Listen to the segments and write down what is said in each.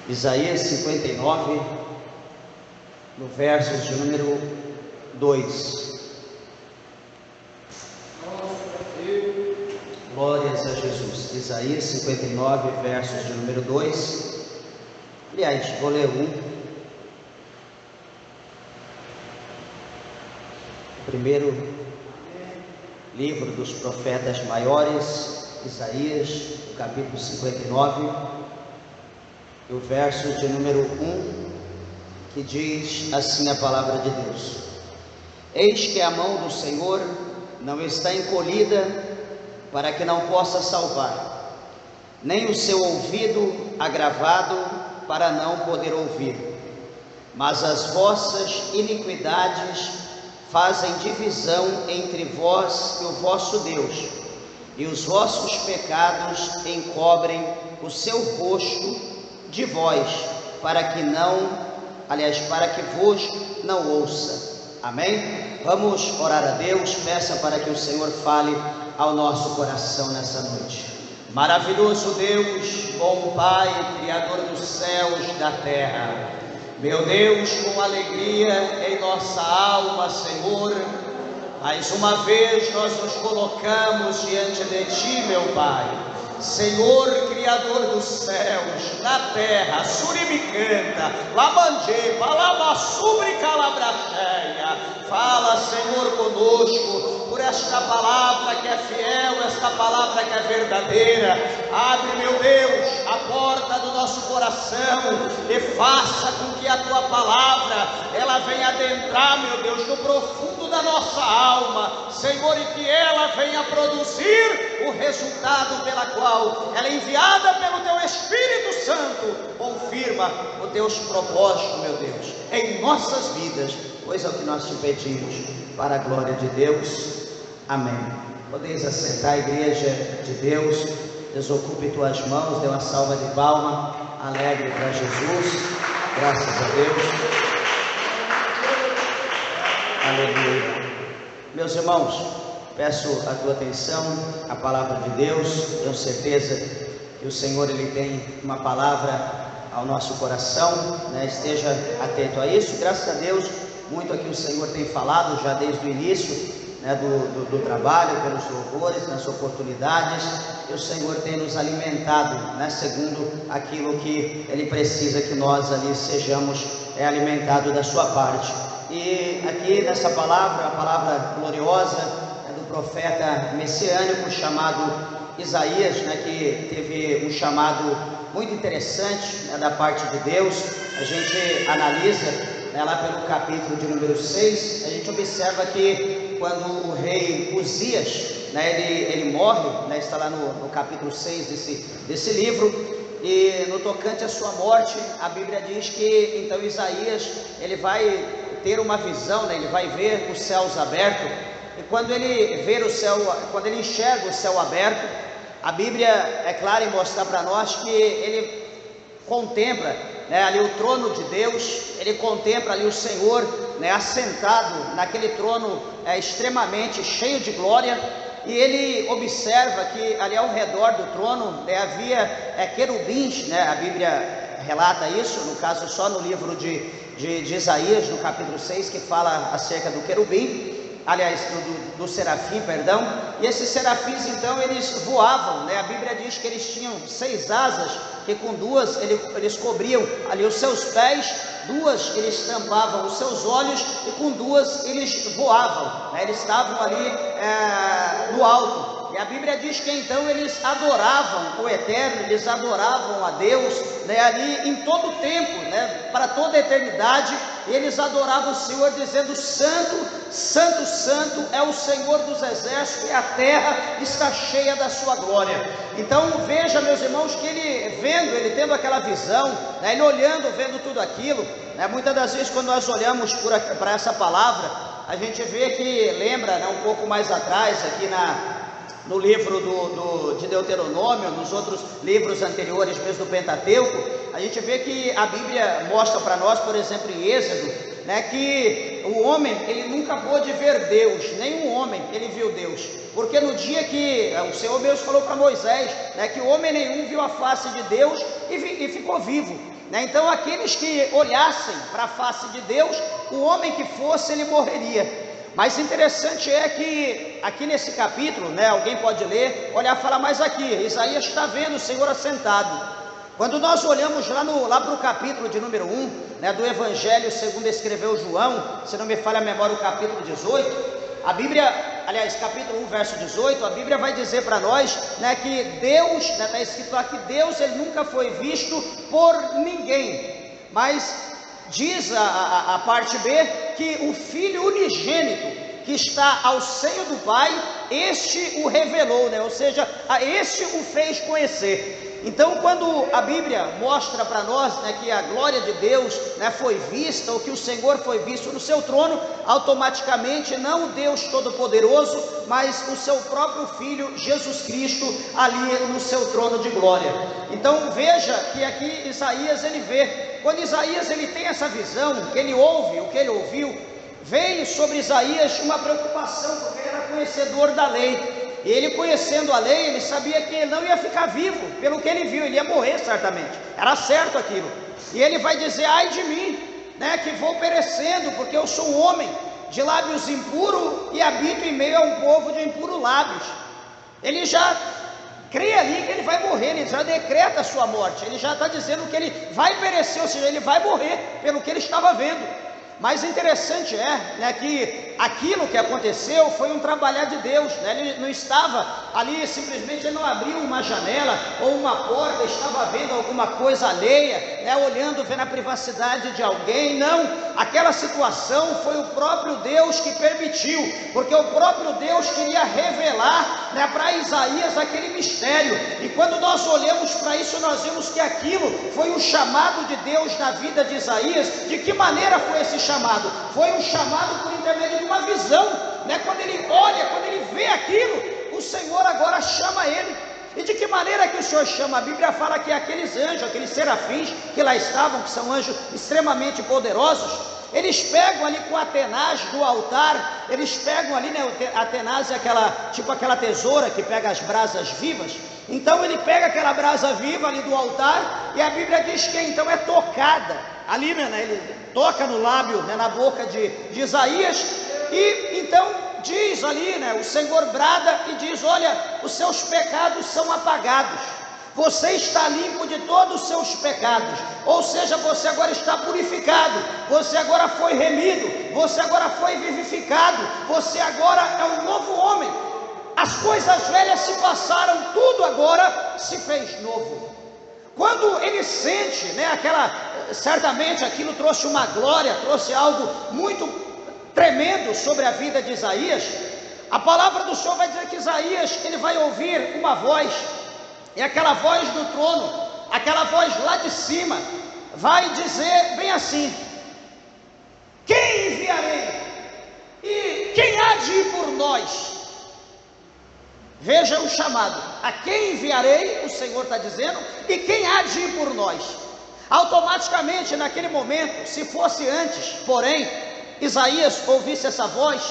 Isaías 59, no verso de número 2. Glórias a Jesus. Isaías 59, versos de número 2. Aliás, vou ler um. O primeiro livro dos profetas maiores, Isaías, o capítulo 59, e o verso de número 1, que diz assim a palavra de Deus: Eis que a mão do Senhor não está encolhida para que não possa salvar, nem o seu ouvido agravado para não poder ouvir, mas as vossas iniquidades fazem divisão entre vós e o vosso Deus, e os vossos pecados encobrem o seu rosto de vós, para que vos não ouça. Amém? Vamos orar a Deus. Peça para que o Senhor fale ao nosso coração nessa noite. Maravilhoso Deus, bom Pai, Criador dos céus e da terra, meu Deus, com alegria em nossa alma, Senhor, mais uma vez nós nos colocamos diante de Ti, meu Pai. Senhor, Criador dos céus, da terra, Suribicanta, Lamandê, Palamassubri, Calabracheia, fala, Senhor, conosco, por esta palavra que é fiel, esta palavra que é verdadeira. Abre, meu Deus, a porta do nosso coração e faça com que a Tua palavra, ela venha adentrar, meu Deus, no profundo da nossa alma, Senhor, e que ela venha produzir o resultado pela qual ela é enviada pelo Teu Espírito Santo. Confirma o Teus propósitos, meu Deus, em nossas vidas, pois é o que nós te pedimos, para a glória de Deus. Amém. Podeis assentar, igreja de Deus. Desocupe tuas mãos, dê uma salva de palma alegre para Jesus. Graças a Deus. Aleluia. Meus irmãos, peço a tua atenção à palavra de Deus. Tenho certeza que o Senhor, Ele tem uma palavra ao nosso coração, né? Esteja atento a isso. Graças a Deus, muito aqui o Senhor tem falado já desde o início, né, do trabalho, pelos louvores, nas oportunidades. E o Senhor tem nos alimentado, né, segundo aquilo que Ele precisa que nós ali sejamos alimentados da sua parte. E aqui nessa palavra, a palavra gloriosa do profeta messiânico chamado Isaías, né, que teve um chamado muito interessante, né, da parte de Deus. A gente analisa, né, lá pelo capítulo de número 6, a gente observa que quando o rei Uzias, né, ele morre, né, está lá no capítulo 6 desse livro, e no tocante à sua morte, a Bíblia diz que então Isaías, ele vai ter uma visão, né, ele vai ver os céus abertos. E quando ele vê o céu, quando ele enxerga o céu aberto, a Bíblia é clara em mostrar para nós que ele contempla, né, ali o trono de Deus. Ele contempla ali o Senhor, né, assentado naquele trono extremamente cheio de glória. E ele observa que ali ao redor do trono, né, havia querubins, né, a Bíblia relata isso, no caso só no livro de Isaías, no capítulo 6, que fala acerca do querubim, aliás, do serafim, perdão. E esses serafins, então, eles voavam, né? A Bíblia diz que eles tinham 6 asas, que com 2 eles cobriam ali os seus pés, 2 eles tampavam os seus olhos, e com 2 eles voavam, né? Eles estavam ali no alto. E a Bíblia diz que então eles adoravam o Eterno, eles adoravam a Deus, né, ali em todo o tempo, né, para toda a eternidade. Eles adoravam o Senhor, dizendo: Santo, Santo, Santo é o Senhor dos exércitos, e a terra está cheia da sua glória. Então veja, meus irmãos, que ele tendo aquela visão, né, ele olhando, vendo tudo aquilo, né, muitas das vezes quando nós olhamos para essa palavra, a gente vê que lembra, né, um pouco mais atrás, aqui no livro de Deuteronômio, nos outros livros anteriores mesmo do Pentateuco, a gente vê que a Bíblia mostra para nós, por exemplo, em Êxodo, né, que o homem, ele nunca pôde ver Deus, nenhum homem ele viu Deus, porque no dia que o Senhor mesmo falou para Moisés, né, que homem nenhum viu a face de Deus e ficou vivo. né? Então aqueles que olhassem para a face de Deus, o homem que fosse, ele morreria. Mas interessante é que aqui nesse capítulo, né, alguém pode ler, olhar e falar, mas aqui, Isaías está vendo o Senhor assentado. Quando nós olhamos lá para o capítulo de número 1, né, do Evangelho segundo escreveu João, se não me falha a memória, o capítulo 18, a Bíblia, aliás, capítulo 1, verso 18, a Bíblia vai dizer para nós, né, que Deus, está escrito lá que Deus, ele nunca foi visto por ninguém, mas diz a parte B, que o Filho unigênito, que está ao seio do Pai, este o revelou, né? Ou seja, este o fez conhecer. Então, quando a Bíblia mostra para nós, né, que a glória de Deus, né, foi vista, ou que o Senhor foi visto no seu trono, automaticamente não o Deus Todo-Poderoso, mas o seu próprio Filho, Jesus Cristo, ali no seu trono de glória. Então veja que aqui Isaías, ele vê, quando Isaías ele tem essa visão, que ele ouve, o que ele ouviu, veio sobre Isaías uma preocupação, porque ele era conhecedor da lei. E ele, conhecendo a lei, ele sabia que ele não ia ficar vivo, pelo que ele viu, ele ia morrer certamente, era certo aquilo. E ele vai dizer, ai de mim, né, que vou perecendo, porque eu sou um homem de lábios impuros e habito em meio a um povo de impuros lábios. Ele já crê ali que ele vai morrer, ele já decreta a sua morte, ele já está dizendo que ele vai perecer, ou seja, ele vai morrer, pelo que ele estava vendo. Mas interessante é, né, que aquilo que aconteceu foi um trabalhar de Deus, né? Ele não estava ali, simplesmente ele não abriu uma janela ou uma porta, estava vendo alguma coisa alheia, né, olhando, vendo a privacidade de alguém, não, aquela situação foi o próprio Deus que permitiu, porque o próprio Deus queria revelar, né, para Isaías aquele mistério, e quando nós olhamos para isso, nós vemos que aquilo foi um chamado de Deus na vida de Isaías. De que maneira foi esse chamado? Foi um chamado por intermédio de uma visão, né? Quando ele olha, quando ele vê aquilo, o Senhor agora chama ele. E de que maneira que o Senhor chama? A Bíblia fala que aqueles anjos, aqueles serafins que lá estavam, que são anjos extremamente poderosos, eles pegam ali com a tenaz do altar, eles pegam ali, né, a tenaz é aquela tesoura que pega as brasas vivas. Então ele pega aquela brasa viva ali do altar, e a Bíblia diz que então é tocada ali, né, ele toca no lábio, né, na boca de Isaías, e então diz ali, né, o Senhor brada e diz, olha, os seus pecados são apagados, você está limpo de todos os seus pecados, ou seja, você agora está purificado, você agora foi remido, você agora foi vivificado, você agora é um novo homem, as coisas velhas se passaram, tudo agora se fez novo. Quando ele sente, né, certamente aquilo trouxe uma glória, trouxe algo muito tremendo sobre a vida de Isaías. A palavra do Senhor vai dizer que Isaías, ele vai ouvir uma voz, e aquela voz do trono, aquela voz lá de cima, vai dizer bem assim: quem enviarei? E quem há de ir por nós? Veja o chamado, a quem enviarei, o Senhor está dizendo, e quem há de ir por nós? Automaticamente naquele momento, se fosse antes, porém, Isaías ouvisse essa voz,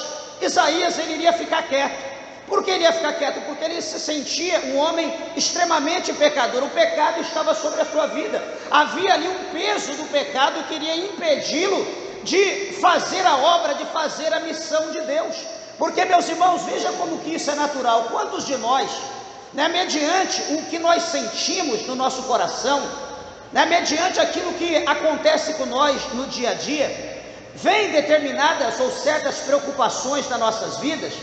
Isaías ele iria ficar quieto. Por que ele ia ficar quieto? Porque ele se sentia um homem extremamente pecador, o pecado estava sobre a sua vida, havia ali um peso do pecado que iria impedi-lo de fazer a obra, de fazer a missão de Deus. Porque, meus irmãos, veja como que isso é natural. Quantos de nós, né, mediante o que nós sentimos no nosso coração, né, mediante aquilo que acontece com nós no dia a dia, vem determinadas ou certas preocupações nas nossas vidas,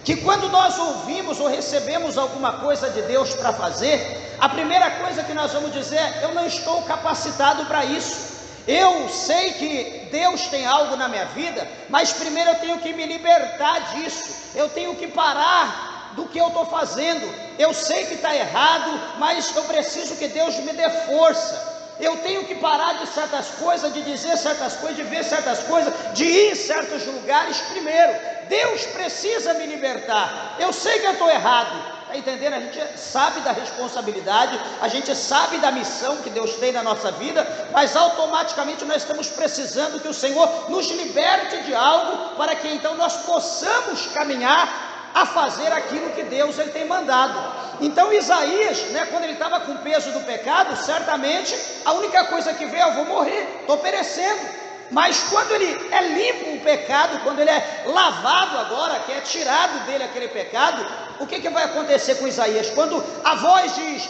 que quando nós ouvimos ou recebemos alguma coisa de Deus para fazer, a primeira coisa que nós vamos dizer é: eu não estou capacitado para isso. Eu sei que Deus tem algo na minha vida, mas primeiro eu tenho que me libertar disso, eu tenho que parar do que eu estou fazendo. Eu sei que está errado, mas eu preciso que Deus me dê força. Eu tenho que parar de certas coisas, de dizer certas coisas, de ver certas coisas, de ir em certos lugares primeiro. Deus precisa me libertar. Eu sei que eu estou errado. Está entendendo? A gente sabe da responsabilidade, a gente sabe da missão que Deus tem na nossa vida, mas automaticamente nós estamos precisando que o Senhor nos liberte de algo, para que então nós possamos caminhar a fazer aquilo que Deus ele tem mandado. Então Isaías, quando ele estava com o peso do pecado, certamente a única coisa que veio: eu vou morrer, estou perecendo. Mas quando ele é limpo o pecado, quando ele é lavado agora, que é tirado dele aquele pecado, o que vai acontecer com Isaías? Quando a voz diz: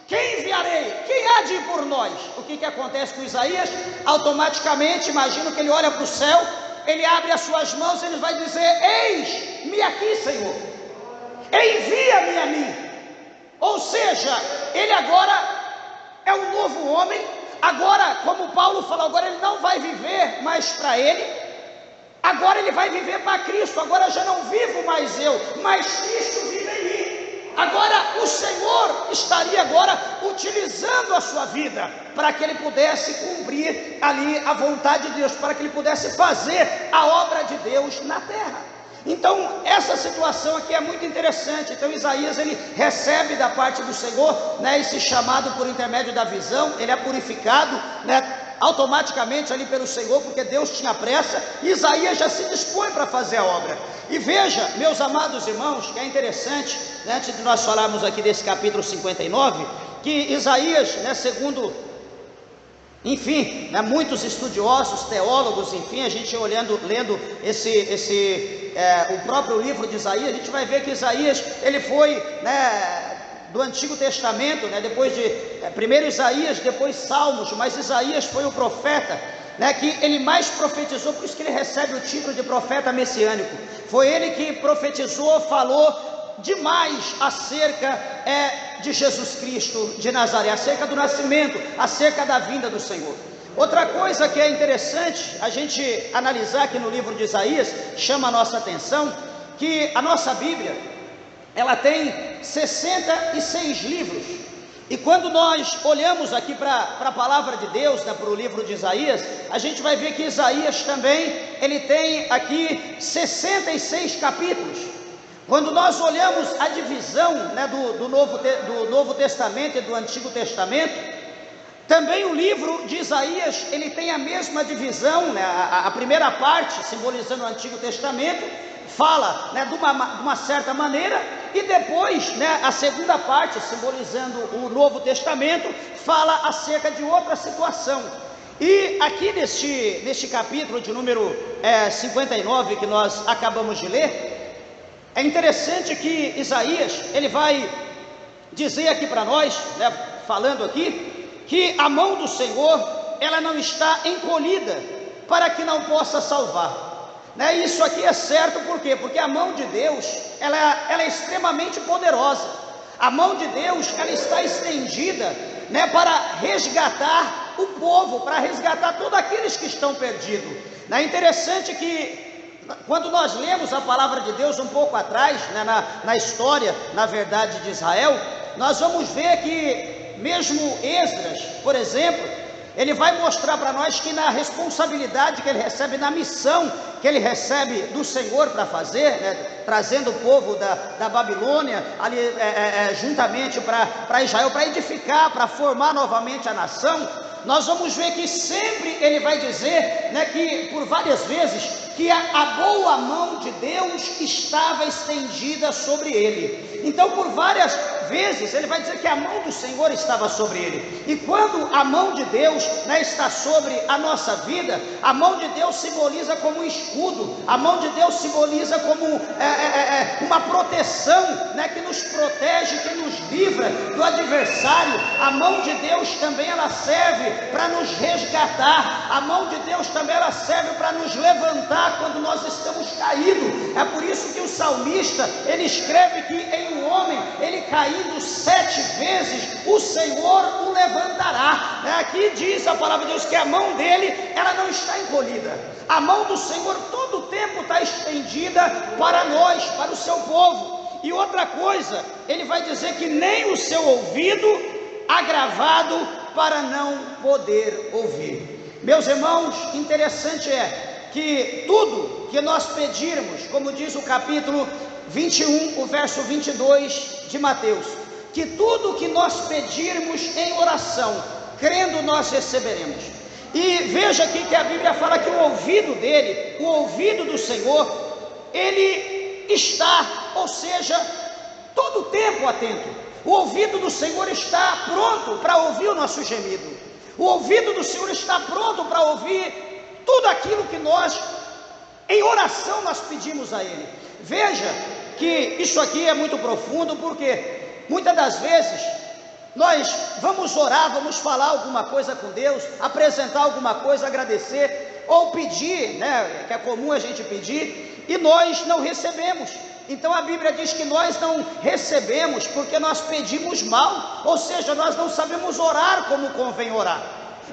quem enviarei? Quem há de ir por nós? O que acontece com Isaías? Automaticamente, imagino que ele olha para o céu, ele abre as suas mãos e ele vai dizer: eis-me aqui, Senhor, envia-me a mim. Ou seja, ele agora é um novo homem. Agora, como Paulo falou, agora ele não vai viver mais para ele, agora ele vai viver para Cristo. Agora já não vivo mais eu, mas Cristo vive em mim. Agora o Senhor estaria agora utilizando a sua vida para que ele pudesse cumprir ali a vontade de Deus, para que ele pudesse fazer a obra de Deus na terra. Então essa situação aqui é muito interessante. Então Isaías ele recebe da parte do Senhor, esse chamado por intermédio da visão. Ele é purificado, automaticamente ali pelo Senhor, porque Deus tinha pressa. Isaías já se dispõe para fazer a obra. E veja, meus amados irmãos, que é interessante, antes de nós falarmos aqui desse capítulo 59, que Isaías, segundo, enfim, muitos estudiosos, teólogos, enfim, a gente lendo o próprio livro de Isaías, a gente vai ver que Isaías, ele foi, do Antigo Testamento, depois de, primeiro Isaías, depois Salmos, mas Isaías foi o profeta, que ele mais profetizou, por isso que ele recebe o título de profeta messiânico. Foi ele que profetizou, falou demais acerca de Jesus Cristo de Nazaré, acerca do nascimento, acerca da vinda do Senhor. Outra coisa que é interessante a gente analisar aqui no livro de Isaías, chama a nossa atenção, que a nossa Bíblia, ela tem 66 livros, e quando nós olhamos aqui para a palavra de Deus, para o livro de Isaías, a gente vai ver que Isaías também, ele tem aqui 66 capítulos. Quando nós olhamos a divisão do Novo Testamento e do Antigo Testamento, também o livro de Isaías, ele tem a mesma divisão, a primeira parte, simbolizando o Antigo Testamento, fala de uma certa maneira, e depois a segunda parte, simbolizando o Novo Testamento, fala acerca de outra situação. E aqui neste capítulo de número 59, que nós acabamos de ler, é interessante que Isaías, ele vai dizer aqui para nós, falando aqui, que a mão do Senhor, ela não está encolhida para que não possa salvar. Isso aqui é certo, por quê? Porque a mão de Deus, ela é extremamente poderosa. A mão de Deus, ela está estendida, para resgatar o povo, para resgatar todos aqueles que estão perdidos. É interessante que quando nós lemos a palavra de Deus um pouco atrás, na história, na verdade, de Israel, nós vamos ver que mesmo Esdras, por exemplo, ele vai mostrar para nós que na responsabilidade que ele recebe, na missão que ele recebe do Senhor para fazer, trazendo o povo da Babilônia, ali juntamente para Israel, para edificar, para formar novamente a nação, nós vamos ver que sempre ele vai dizer, que por várias vezes, que a boa mão de Deus estava estendida sobre ele. Então por várias vezes ele vai dizer que a mão do Senhor estava sobre ele. E quando a mão de Deus está sobre a nossa vida, a mão de Deus simboliza como um escudo, a mão de Deus simboliza como uma proteção, que nos protege, que nos livra do adversário. A mão de Deus também ela serve para nos resgatar, a mão de Deus também ela serve para nos levantar quando nós estamos caídos. É por isso que o salmista, ele escreve que em um homem, ele caindo 7 vezes, o Senhor o levantará. Aqui diz a palavra de Deus que a mão dele, ela não está encolhida. A mão do Senhor todo o tempo está estendida para nós, para o seu povo. E outra coisa, ele vai dizer que nem o seu ouvido agravado para não poder ouvir. Meus irmãos, interessante é que tudo que nós pedirmos, como diz o capítulo 21, o verso 22 de Mateus, que tudo que nós pedirmos em oração, crendo, nós receberemos. E veja aqui que a Bíblia fala que o ouvido dele, o ouvido do Senhor, ele está, ou seja, todo o tempo atento. O ouvido do Senhor está pronto para ouvir o nosso gemido. O ouvido do Senhor está pronto para ouvir tudo aquilo que nós, em oração, nós pedimos a Ele. Veja que isso aqui é muito profundo, porque muitas das vezes nós vamos orar, vamos falar alguma coisa com Deus, apresentar alguma coisa, agradecer, ou pedir, né, que é comum a gente pedir, e nós não recebemos. Então a Bíblia diz que nós não recebemos porque nós pedimos mal, ou seja, nós não sabemos orar como convém orar.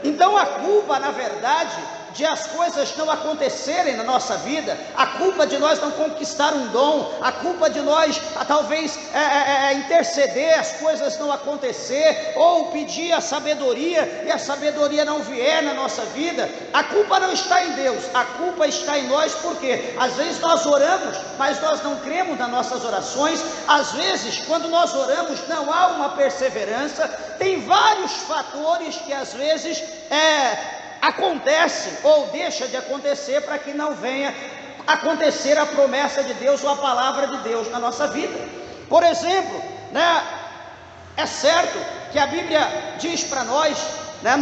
Então a culpa, na verdade, de as coisas não acontecerem na nossa vida, a culpa de nós não conquistar um dom, a culpa de nós talvez interceder, as coisas não acontecer, ou pedir a sabedoria e a sabedoria não vier na nossa vida, a culpa não está em Deus, a culpa está em nós, porque às vezes nós oramos, mas nós não cremos nas nossas orações. Às vezes quando nós oramos não há uma perseverança. Tem vários fatores que às vezes acontece ou deixa de acontecer para que não venha acontecer a promessa de Deus ou a palavra de Deus na nossa vida. Por exemplo, né, é certo que a Bíblia diz para nós, né,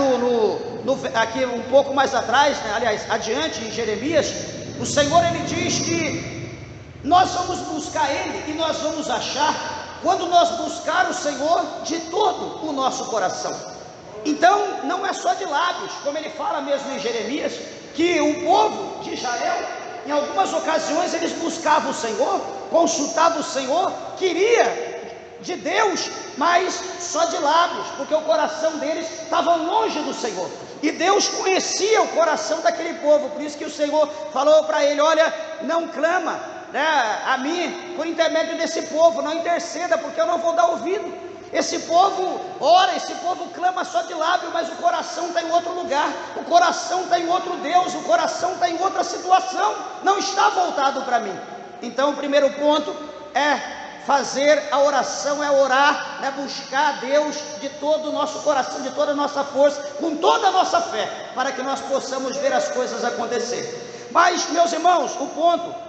aqui um pouco mais atrás, né, aliás, adiante em Jeremias, o Senhor ele diz que nós vamos buscar Ele e nós vamos achar quando nós buscar o Senhor de todo o nosso coração. Então não é só de lábios, como ele fala mesmo em Jeremias, que o povo de Israel, em algumas ocasiões eles buscavam o Senhor, consultavam o Senhor, queria de Deus, mas só de lábios, porque o coração deles estava longe do Senhor, e Deus conhecia o coração daquele povo. Por isso que o Senhor falou para ele: olha, não clama, né, a mim por intermédio desse povo, não interceda, porque eu não vou dar ouvido. Esse povo ora, esse povo clama só de lábio, mas o coração está em outro lugar, o coração está em outro Deus, o coração está em outra situação, não está voltado para mim. Então o primeiro ponto é fazer a oração, é orar, é buscar a Deus de todo o nosso coração, de toda a nossa força, com toda a nossa fé, para que nós possamos ver as coisas acontecer. Mas, meus irmãos, o ponto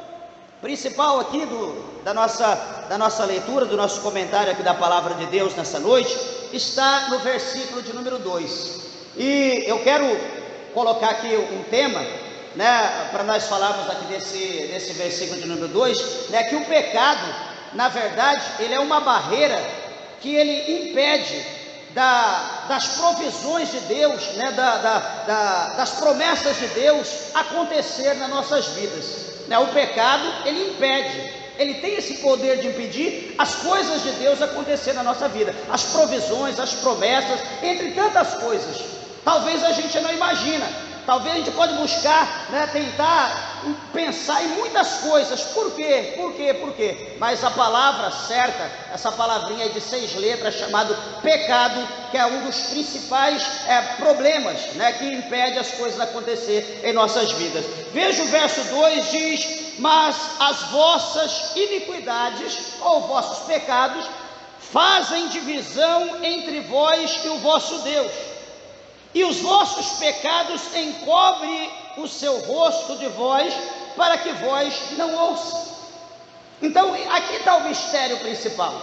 principal aqui da nossa leitura, do nosso comentário aqui da palavra de Deus nessa noite, está no versículo de número 2. E eu quero colocar aqui um tema, né, para nós falarmos aqui desse versículo de número 2, né, que o pecado, na verdade, ele é uma barreira que ele impede das provisões de Deus, né, das promessas de Deus acontecer nas nossas vidas. O pecado, ele impede, ele tem esse poder de impedir as coisas de Deus acontecer na nossa vida, as provisões, as promessas, entre tantas coisas. Talvez a gente não imagina, talvez a gente pode buscar, né, tentar pensar em muitas coisas. Por quê? Por quê? Mas a palavra certa, essa palavrinha de 6 letras, chamado pecado, que é um dos principais problemas, né, que impede as coisas acontecer em nossas vidas. Veja o verso 2, diz: mas as vossas iniquidades, ou vossos pecados, fazem divisão entre vós e o vosso Deus, e os vossos pecados encobrem o seu rosto de vós, para que vós não ouçam. Então aqui está o mistério principal,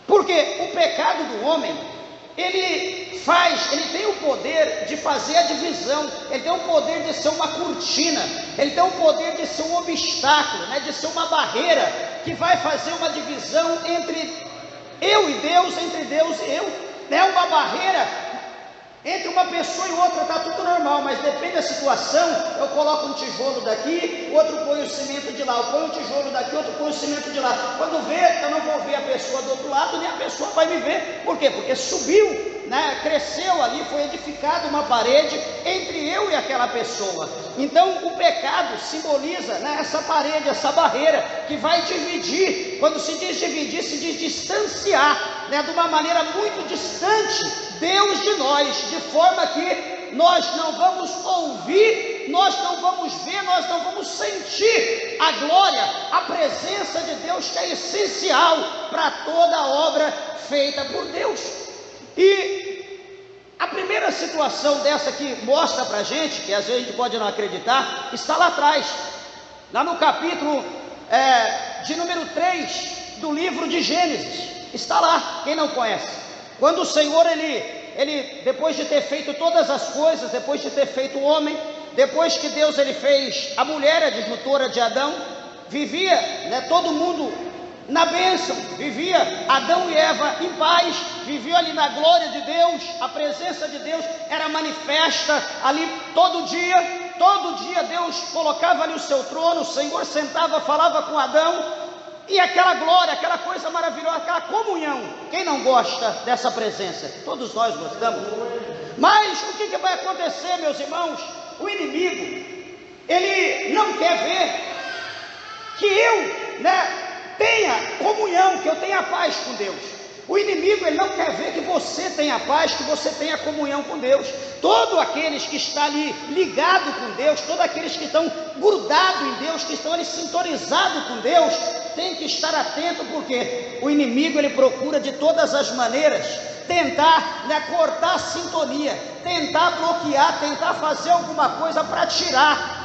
porque o pecado do homem, ele tem o poder de fazer a divisão, ele tem o poder de ser uma cortina, ele tem o poder de ser um obstáculo, né, de ser uma barreira, que vai fazer uma divisão entre eu e Deus, entre Deus e eu, né, uma barreira. Entre uma pessoa e outra está tudo normal, mas depende da situação. Eu coloco um tijolo daqui, outro põe o cimento de lá, eu ponho um tijolo daqui, outro põe o cimento de lá. Quando vê, eu não vou ver a pessoa do outro lado, nem a pessoa vai me ver. Por quê? Porque subiu, né, cresceu ali, foi edificada uma parede entre eu e aquela pessoa. Então o pecado simboliza, né, essa parede, essa barreira que vai dividir. Quando se diz dividir, se diz distanciar, né, de uma maneira muito distante Deus de nós, de forma que nós não vamos ouvir, nós não vamos ver, nós não vamos sentir a glória, a presença de Deus, que é essencial para toda a obra feita por Deus. E a primeira situação dessa que mostra para a gente, que às vezes a gente pode não acreditar, está lá atrás, lá no capítulo de número 3 do livro de Gênesis. Está lá, quem não conhece. Quando o Senhor, ele depois de ter feito todas as coisas, depois de ter feito o homem, depois que Deus ele fez a mulher, a disjuntora de Adão, vivia, né, todo mundo na bênção, vivia Adão e Eva em paz, viviam ali na glória de Deus, a presença de Deus era manifesta ali todo dia Deus colocava ali o seu trono, o Senhor sentava, falava com Adão, e aquela glória, aquela coisa maravilhosa, aquela comunhão. Quem não gosta dessa presença? Todos nós gostamos. Mas o que vai acontecer, meus irmãos? O inimigo, ele não quer ver que eu, tenha comunhão, que eu tenha paz com Deus. O inimigo, ele não quer ver que você tenha paz, que você tenha comunhão com Deus. Todos aqueles que estão ali ligados com Deus, todos aqueles que estão grudados em Deus, que estão ali sintonizados com Deus, tem que estar atento, porque o inimigo, ele procura de todas as maneiras tentar, cortar a sintonia, tentar bloquear, tentar fazer alguma coisa para tirar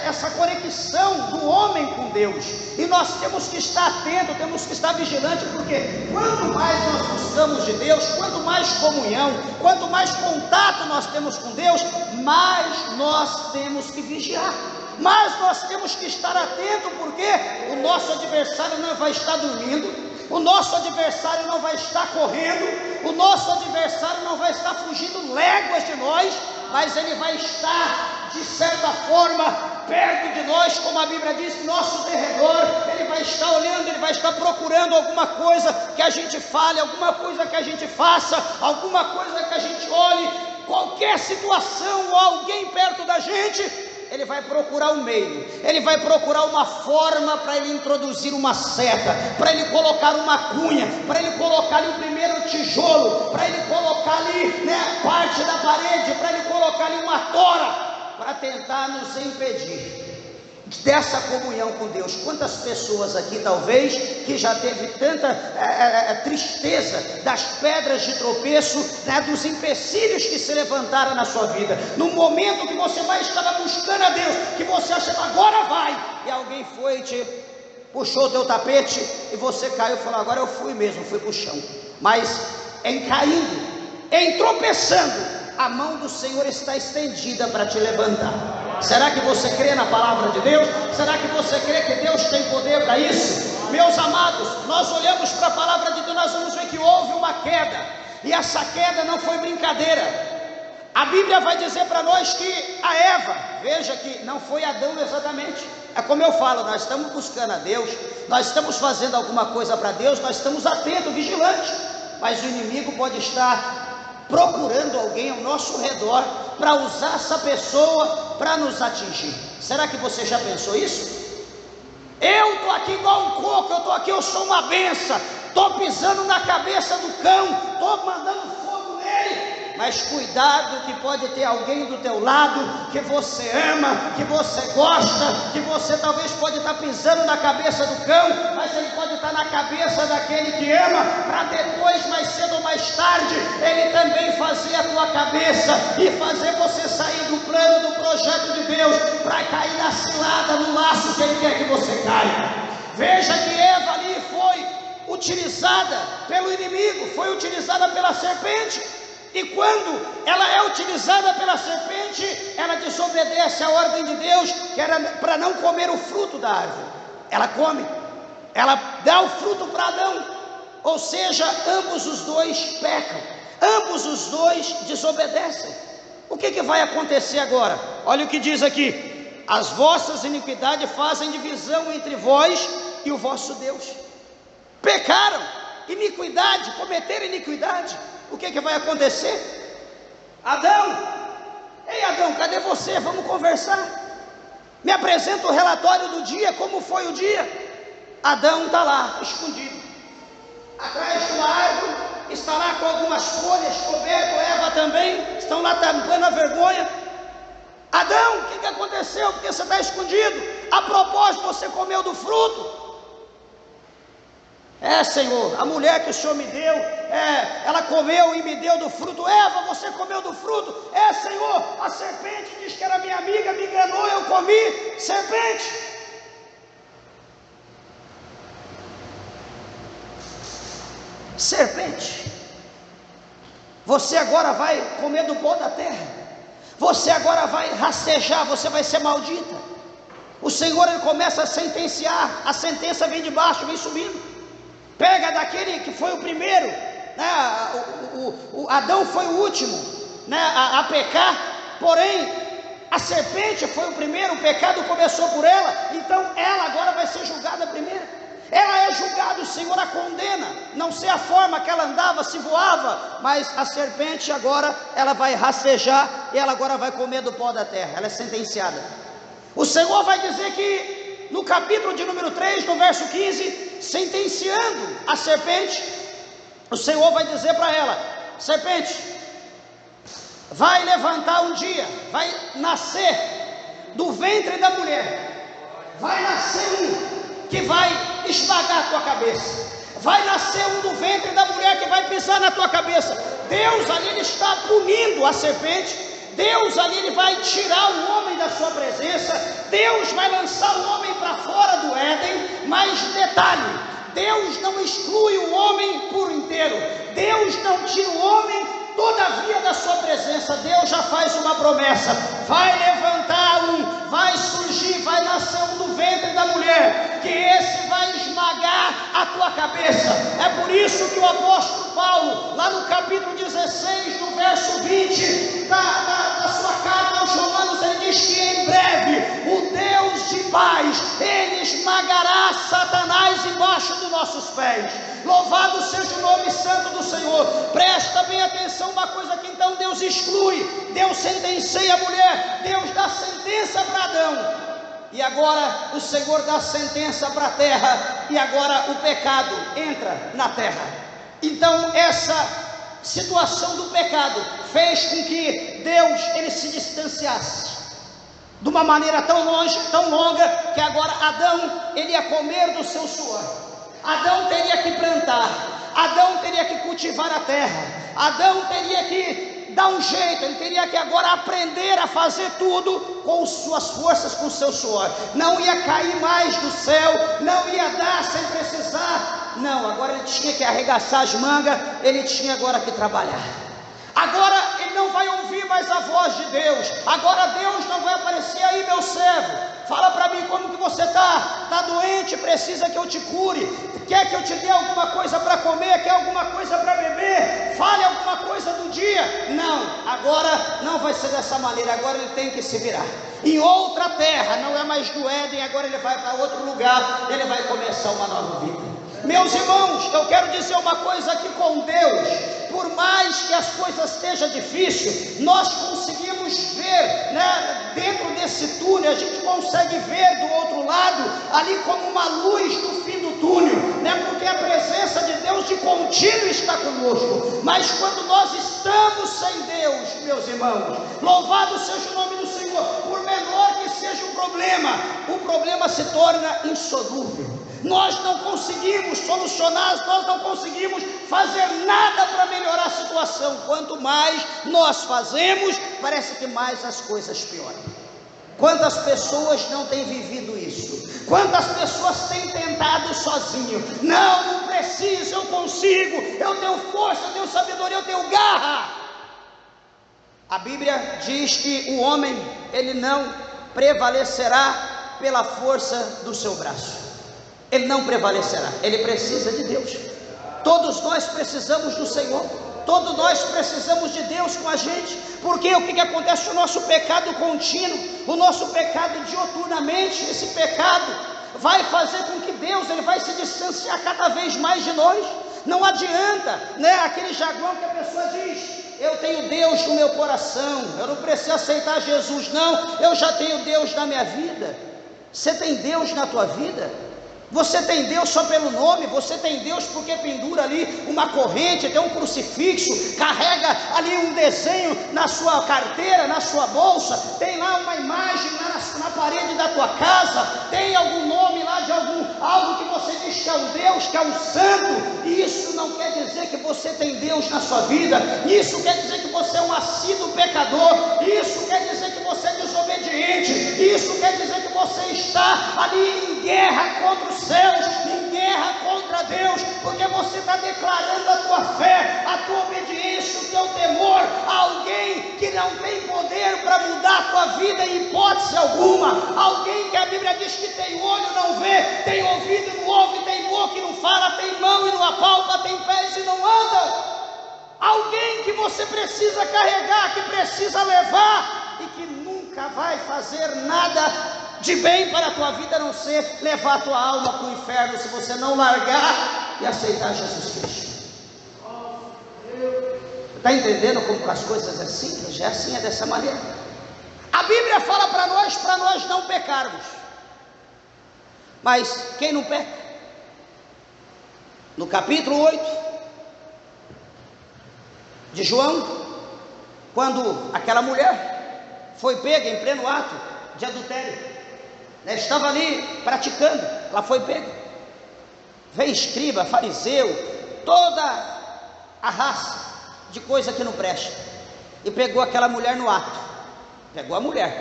essa conexão do homem com Deus. E nós temos que estar atentos, temos que estar vigilantes, porque quanto mais nós buscamos de Deus, quanto mais comunhão, quanto mais contato nós temos com Deus, mais nós temos que vigiar, mas nós temos que estar atentos, porque o nosso adversário não vai estar dormindo, o nosso adversário não vai estar correndo, o nosso adversário não vai estar fugindo léguas de nós, mas ele vai estar, de certa forma, perto de nós, como a Bíblia diz, nosso derredor. Ele vai estar olhando, ele vai estar procurando alguma coisa que a gente fale, alguma coisa que a gente faça, alguma coisa que a gente olhe, qualquer situação ou alguém perto da gente. Ele vai procurar um meio, ele vai procurar uma forma para ele introduzir uma seta, para ele colocar uma cunha, para ele colocar ali o primeiro tijolo, para ele colocar ali parte da parede, para ele colocar ali uma tora, para tentar nos impedir dessa comunhão com Deus. Quantas pessoas aqui talvez que já teve tanta tristeza das pedras de tropeço, dos empecilhos que se levantaram na sua vida, no momento que você mais estava buscando a Deus, que você achava agora vai, e alguém foi e te puxou o teu tapete e você caiu e falou: agora eu fui mesmo, fui para o chão. Mas em caindo, em tropeçando, a mão do Senhor está estendida para te levantar. Será que você crê na palavra de Deus? Será que você crê que Deus tem poder para isso? Meus amados, nós olhamos para a palavra de Deus, nós vamos ver que houve uma queda, e essa queda não foi brincadeira. A Bíblia vai dizer para nós que a Eva, veja que não foi Adão exatamente, é como eu falo, nós estamos buscando a Deus, nós estamos fazendo alguma coisa para Deus, nós estamos atentos, vigilantes, mas o inimigo pode estar procurando alguém ao nosso redor para usar essa pessoa para nos atingir. Será que você já pensou isso? Eu estou aqui igual um coco, eu estou aqui, eu sou uma benção, estou pisando na cabeça do cão, estou mandando fogo nele. Mas cuidado, que pode ter alguém do teu lado que você ama, que você gosta, que você talvez pode estar pisando na cabeça do cão, mas ele pode estar na cabeça daquele que ama, para depois, mais cedo ou mais tarde, ele também fazer a tua cabeça e fazer você sair do plano, do projeto de Deus, para cair na cilada, no laço que ele quer que você caia. Veja que Eva ali foi utilizada pelo inimigo, foi utilizada pela serpente. E quando ela é utilizada pela serpente, ela desobedece à ordem de Deus, que era para não comer o fruto da árvore. Ela come, ela dá o fruto para Adão, ou seja, ambos os dois pecam, ambos os dois desobedecem. O que vai acontecer agora? Olha o que diz aqui: as vossas iniquidades fazem divisão entre vós e o vosso Deus. Pecaram, iniquidade, cometeram iniquidade. O que vai acontecer? Adão, ei Adão, cadê você? Vamos conversar. Me apresenta o relatório do dia, como foi o dia. Adão está lá, escondido, atrás de uma árvore, está lá com algumas folhas, coberto, Eva também, estão lá tampando a vergonha. Adão, o que aconteceu? Porque você está escondido? A propósito, você comeu do fruto? Senhor, a mulher que o Senhor me deu, ela comeu e me deu do fruto. Eva, você comeu do fruto? Senhor, a serpente disse que era minha amiga, me enganou, eu comi. Serpente, você agora vai comer do pó da terra, você agora vai rastejar, você vai ser maldita. O Senhor, ele começa a sentenciar, a sentença vem de baixo, vem subindo, pega daquele que foi o primeiro, né? Adão foi o último, né, a pecar, porém a serpente foi o primeiro, o pecado começou por ela, então ela agora vai ser julgada primeiro. Ela é julgada, o Senhor a condena, não sei a forma que ela andava, se voava, mas a serpente agora, ela vai rastejar, e ela agora vai comer do pó da terra, ela é sentenciada. O Senhor vai dizer que, no capítulo de número 3, no verso 15, sentenciando a serpente, o Senhor vai dizer para ela: serpente, vai levantar um dia, vai nascer do ventre da mulher, vai nascer um que vai esmagar a tua cabeça, vai nascer um do ventre da mulher que vai pisar na tua cabeça. Deus ali, ele está punindo a serpente, Deus ali, ele vai tirar o homem da sua presença, Deus vai lançar o homem para fora do Éden. Mas detalhe, Deus não exclui o homem por inteiro, Deus não tira o homem todavia da sua presença. Deus já faz uma promessa: vai levantar um, vai surgir, vai nascer um do ventre da mulher, que esse vai esmagar a tua cabeça. É por isso que o apóstolo Paulo, lá no capítulo 16, no verso 20 da sua carta aos Romanos, ele diz que em breve o Deus de paz, ele esmagará Satanás embaixo dos nossos pés. Louvado seja o nome santo do Senhor. Presta bem atenção, uma coisa que então Deus exclui, Deus sentencia a mulher, Deus dá sentença para Adão, e agora o Senhor dá sentença para a terra, e agora o pecado entra na terra. Então essa situação do pecado fez com que Deus, ele se distanciasse de uma maneira tão longe, tão longa, que agora Adão, ele ia comer do seu suor. Adão teria que plantar, Adão teria que cultivar a terra, Adão teria que dar um jeito, ele teria que agora aprender a fazer tudo com suas forças, com seu suor. Não ia cair mais do céu, não ia dar sem precisar, não, agora ele tinha que arregaçar as mangas, ele tinha agora que trabalhar. Agora ele não vai ouvir mais a voz de Deus, agora Deus não vai aparecer: aí meu servo, fala para mim como que você está doente, precisa que eu te cure, quer que eu te dê alguma coisa para comer, quer alguma coisa para beber, fale alguma coisa do dia. Não, agora não vai ser dessa maneira, agora ele tem que se virar em outra terra, não é mais do Éden, agora ele vai para outro lugar, ele vai começar uma nova vida. Meus irmãos, eu quero dizer uma coisa aqui: com Deus, por mais que as coisas estejam difíceis, nós conseguimos ver, né, dentro desse túnel, a gente consegue ver do outro lado, ali como uma luz no fim do túnel, né, porque a presença de Deus de contínuo está conosco. Mas quando nós estamos sem Deus, meus irmãos, louvado seja o nome do Senhor, por menor que seja o problema se torna insolúvel. Nós não conseguimos solucionar, nós não conseguimos fazer nada para melhorar a situação. Quanto mais nós fazemos, parece que mais as coisas pioram. Quantas pessoas não têm vivido isso? Quantas pessoas têm tentado sozinho? Não preciso, eu consigo, eu tenho força, eu tenho sabedoria, eu tenho garra. A Bíblia diz que o homem, ele não prevalecerá pela força do seu braço. Ele não prevalecerá, ele precisa de Deus. Todos nós precisamos do Senhor, todos nós precisamos de Deus com a gente, porque o que acontece? O nosso pecado contínuo, o nosso pecado dioturnamente, esse pecado vai fazer com que Deus, ele vai se distanciar cada vez mais de nós. Não adianta, né, aquele jargão que a pessoa diz: eu tenho Deus no meu coração, eu não preciso aceitar Jesus, não, eu já tenho Deus na minha vida. Você tem Deus na tua vida? Você tem Deus só pelo nome? Você tem Deus porque pendura ali uma corrente, tem um crucifixo, carrega ali um desenho na sua carteira, na sua bolsa, tem lá uma imagem lá na parede da tua casa, tem algum nome lá de algo que você diz que é um Deus, que é um santo. Isso não quer dizer que você tem Deus na sua vida, isso quer dizer que você é um assíduo pecador, isso quer dizer que você é desobediente, isso quer dizer que você está ali em guerra contra os céus, em guerra guerra contra Deus, porque você está declarando a tua fé, a tua obediência, o teu temor a alguém que não tem poder para mudar a tua vida em hipótese alguma, alguém que a Bíblia diz que tem olho, não vê, tem ouvido, não ouve, tem boca e não fala, tem mão e não apalpa, tem pés e não anda. Alguém que você precisa carregar, que precisa levar, e que nunca vai fazer nada de bem para a tua vida, a não ser levar a tua alma para o inferno, se você não largar e aceitar Jesus Cristo. Está entendendo como as coisas é simples? É assim, é dessa maneira. A Bíblia fala para nós não pecarmos. Mas quem não peca? No capítulo 8 de João, quando aquela mulher foi pega em pleno ato de adultério, estava ali praticando, ela foi pega. Vem escriba, fariseu, toda a raça de coisa que não presta, e pegou aquela mulher no ato, pegou a mulher.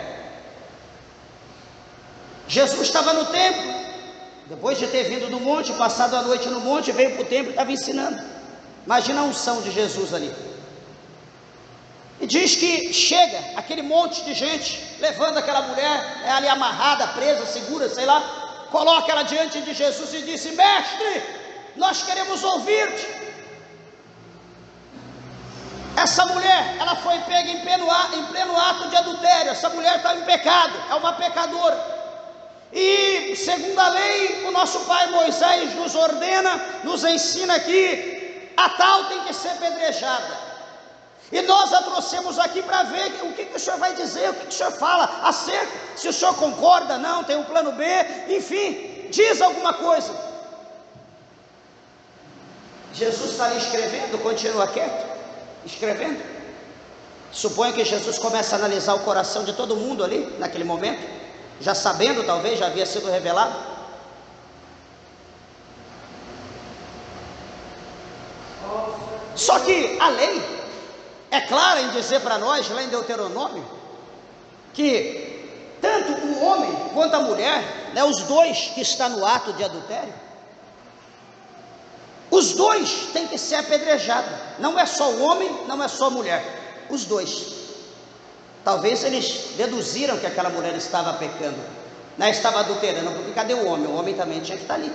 Jesus estava no templo, depois de ter vindo do monte, passado a noite no monte, veio para o templo e estava ensinando. Imagina a unção de Jesus ali. E diz que chega aquele monte de gente, levando aquela mulher, ali amarrada, presa, segura, sei lá, coloca ela diante de Jesus e disse: mestre, nós queremos ouvir-te. Essa mulher, ela foi pega em pleno ato de adultério. Essa mulher está em pecado, é uma pecadora. E segundo a lei, o nosso pai Moisés nos ordena, nos ensina que a tal tem que ser apedrejada. E nós a trouxemos aqui para ver o que o senhor vai dizer, o que o senhor fala acerca, se o senhor concorda, não, tem um plano B, enfim, diz alguma coisa. Jesus está ali escrevendo, continua quieto, escrevendo. Suponho que Jesus começa a analisar o coração de todo mundo ali, naquele momento, já sabendo, talvez, já havia sido revelado. Só que a lei é clara em dizer para nós, lá em Deuteronômio, que tanto o homem quanto a mulher, os dois que estão no ato de adultério, os dois têm que ser apedrejados. Não é só o homem, não é só a mulher, os dois. Talvez eles deduziram que aquela mulher estava pecando, estava adulterando, porque cadê o homem? O homem também tinha que estar ali.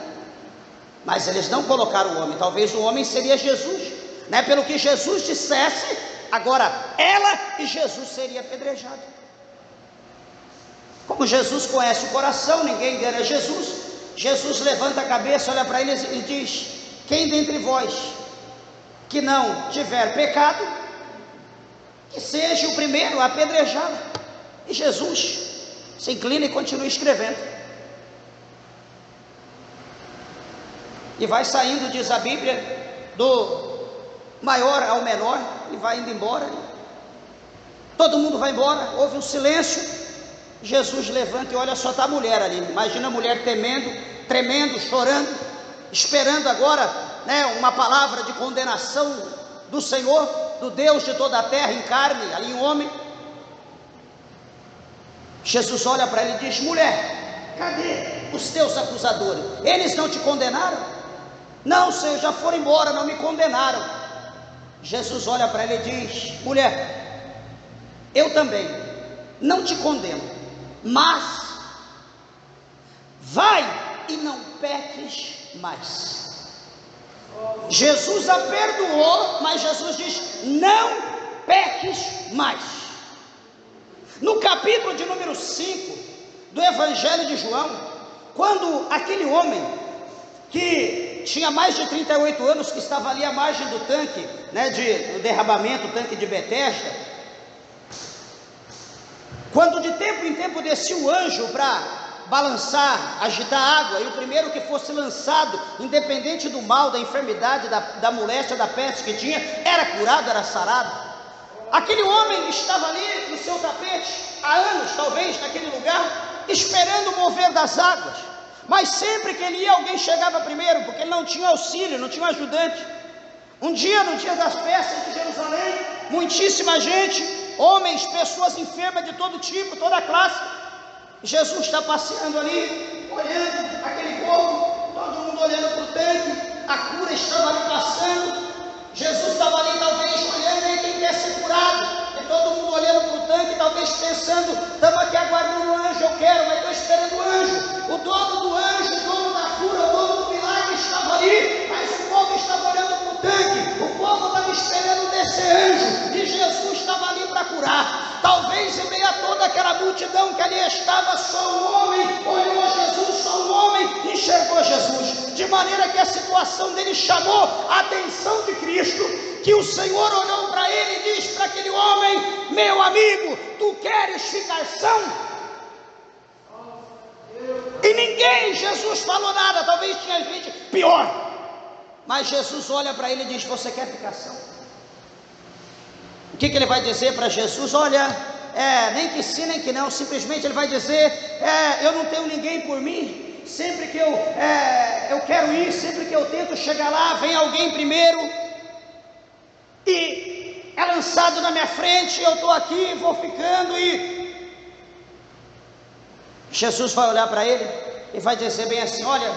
Mas eles não colocaram o homem. Talvez o homem seria Jesus, pelo que Jesus dissesse. Agora ela e Jesus seria apedrejado. Como Jesus conhece o coração, ninguém engana Jesus. Jesus levanta a cabeça, olha para eles e diz: quem dentre vós que não tiver pecado, que seja o primeiro a apedrejá-lo. E Jesus se inclina e continua escrevendo. E vai saindo, diz a Bíblia, do maior ao menor, e vai indo embora. Todo mundo vai embora, houve um silêncio. Jesus levanta e olha, só está a mulher ali. Imagina a mulher temendo, tremendo, chorando, esperando agora uma palavra de condenação do Senhor, do Deus de toda a terra em carne, ali um homem. Jesus olha para ele e diz: mulher, cadê os teus acusadores? Eles não te condenaram? Não, Senhor, já foram embora, não me condenaram. Jesus olha para ele e diz: mulher, eu também não te condeno, mas vai e não peques mais. Jesus a perdoou, mas Jesus diz: não peques mais. No capítulo de número 5 do Evangelho de João, quando aquele homem que tinha mais de 38 anos, que estava ali à margem do tanque, do derramamento, o tanque de Betesda, quando de tempo em tempo descia o anjo para balançar, agitar água, e o primeiro que fosse lançado, independente do mal, da enfermidade, da moléstia, da peste que tinha, era curado, era sarado. Aquele homem estava ali no seu tapete, há anos talvez, naquele lugar, esperando o mover das águas. Mas sempre que ele ia, alguém chegava primeiro, porque ele não tinha auxílio, não tinha um ajudante. Um dia, no dia das festas de Jerusalém, muitíssima gente, homens, pessoas enfermas de todo tipo, toda classe. Jesus está passeando ali, olhando aquele povo, todo mundo olhando para o tanque, a cura estava ali passando, Jesus estava ali talvez olhando aí quem quer ser curado, e todo mundo olhando para o tanque, talvez pensando, estamos aqui aguardando o anjo, eu quero, mas estou esperando o anjo. O dono do anjo, o dono da cura, o dono do milagre estava ali, mas o povo estava olhando para o tanque, o povo estava esperando descer anjo, e Jesus estava ali para curar. Talvez em meio a toda aquela multidão que ali estava, só um homem olhou a Jesus, só um homem enxergou Jesus, de maneira que a situação dele chamou a atenção de Cristo, que o Senhor olhou para ele e disse para aquele homem: meu amigo, tu queres ficar são? E ninguém, Jesus falou nada, talvez tinha gente pior, mas Jesus olha para ele e diz: você quer ficar são? O que ele vai dizer para Jesus? Olha, nem que sim, nem que não, simplesmente ele vai dizer: eu não tenho ninguém por mim, sempre que eu quero ir, sempre que eu tento chegar lá, vem alguém primeiro, e é lançado na minha frente, eu estou aqui, vou ficando, e Jesus vai olhar para ele e vai dizer bem assim: olha,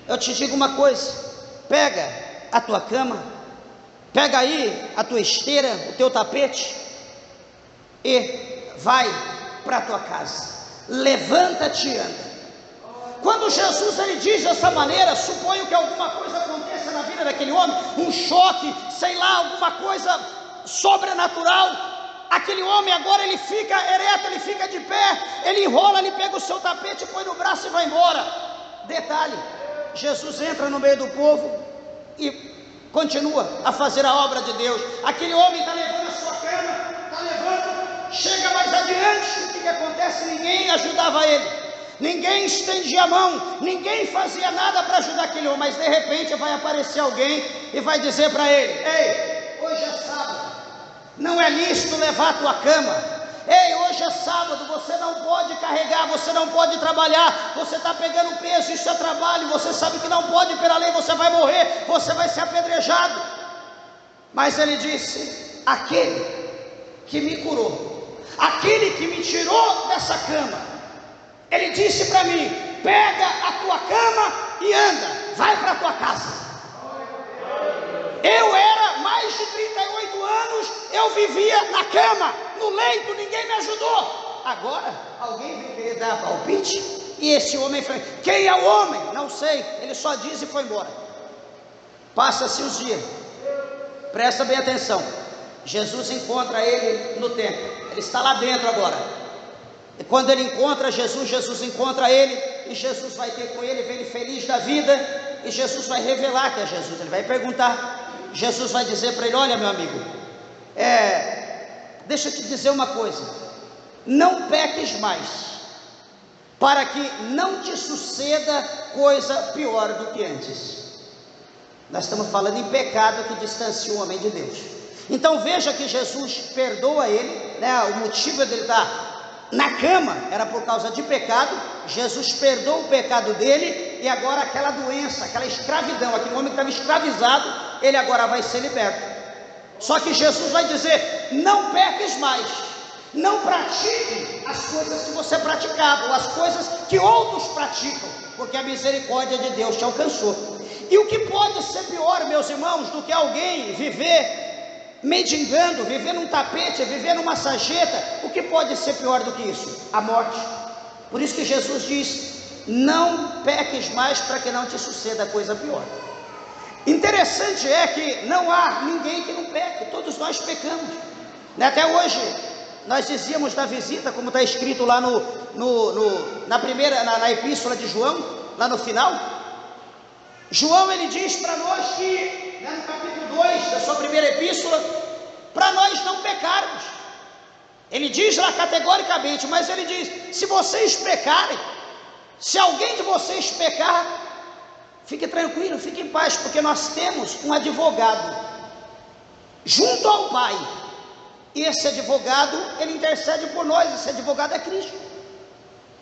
eu te digo uma coisa, pega a tua cama, pega aí a tua esteira, o teu tapete, e vai para a tua casa, levanta-te e anda. Quando Jesus ele diz dessa maneira, suponho que alguma coisa aconteça na vida daquele homem, um choque, sei lá, alguma coisa sobrenatural. Aquele homem agora ele fica ereto, ele fica de pé, ele enrola, ele pega o seu tapete, põe no braço e vai embora. Detalhe, Jesus entra no meio do povo e continua a fazer a obra de Deus. Aquele homem está levando a sua cama, está levando, chega mais adiante, o que acontece? Ninguém ajudava ele, ninguém estendia a mão, ninguém fazia nada para ajudar aquele homem, mas de repente vai aparecer alguém e vai dizer para ele: ei, hoje é sábado, não é lícito levar a tua cama. Ei, hoje é sábado, você não pode carregar, você não pode trabalhar, você está pegando peso, isso é trabalho, você sabe que não pode, pela lei você vai morrer, você vai ser apedrejado. Mas ele disse: aquele que me curou, aquele que me tirou dessa cama, ele disse para mim: pega a tua cama e anda, vai para a tua casa. Eu era mais de 38 anos, eu vivia na cama, no leito, ninguém me ajudou. Agora, alguém veio querer dar palpite? E esse homem foi: quem é o homem? Não sei, ele só disse e foi embora. Passa-se os dias, presta bem atenção. Jesus encontra ele no templo, ele está lá dentro agora. E quando ele encontra Jesus, Jesus encontra ele, e Jesus vai ter com ele, vem ele feliz da vida, e Jesus vai revelar que é Jesus. Ele vai perguntar, Jesus vai dizer para ele: olha, meu amigo, deixa eu te dizer uma coisa, não peques mais, para que não te suceda coisa pior do que antes. Nós estamos falando em pecado que distancia o homem de Deus. Então veja que Jesus perdoa ele, né? O motivo dele estar na cama era por causa de pecado. Jesus perdoa o pecado dele, e agora aquela doença, aquela escravidão, aquele homem que estava escravizado, ele agora vai ser liberto. Só que Jesus vai dizer: não peques mais, não pratique as coisas que você praticava, ou as coisas que outros praticam, porque a misericórdia de Deus te alcançou. E o que pode ser pior, meus irmãos, do que alguém viver mendigando, viver num tapete, viver numa sarjeta? O que pode ser pior do que isso? A morte. Por isso que Jesus diz: não peques mais, para que não te suceda coisa pior. Interessante é que não há ninguém que não peque, todos nós pecamos, né? Até hoje nós dizíamos na visita, como está escrito lá na epístola de João, lá no final, João ele diz para nós que, né, no capítulo 2 da sua primeira epístola, para nós não pecarmos. Ele diz lá categoricamente, mas ele diz: se vocês pecarem, se alguém de vocês pecar, fique tranquilo, fique em paz, porque nós temos um advogado junto ao Pai, e esse advogado, ele intercede por nós. Esse advogado é Cristo.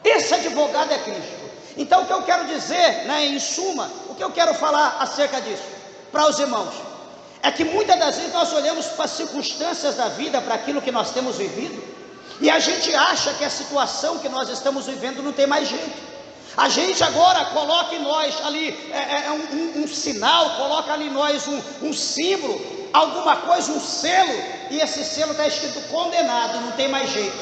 Esse advogado é Cristo. Então o que eu quero dizer, né, em suma, o que eu quero falar acerca disso para os irmãos, é que muitas das vezes nós olhamos para as circunstâncias da vida, para aquilo que nós temos vivido, e a gente acha que a situação que nós estamos vivendo não tem mais jeito. A gente agora coloca em nós ali um sinal, coloca ali em nós um símbolo, alguma coisa, um selo, e esse selo está escrito condenado, não tem mais jeito.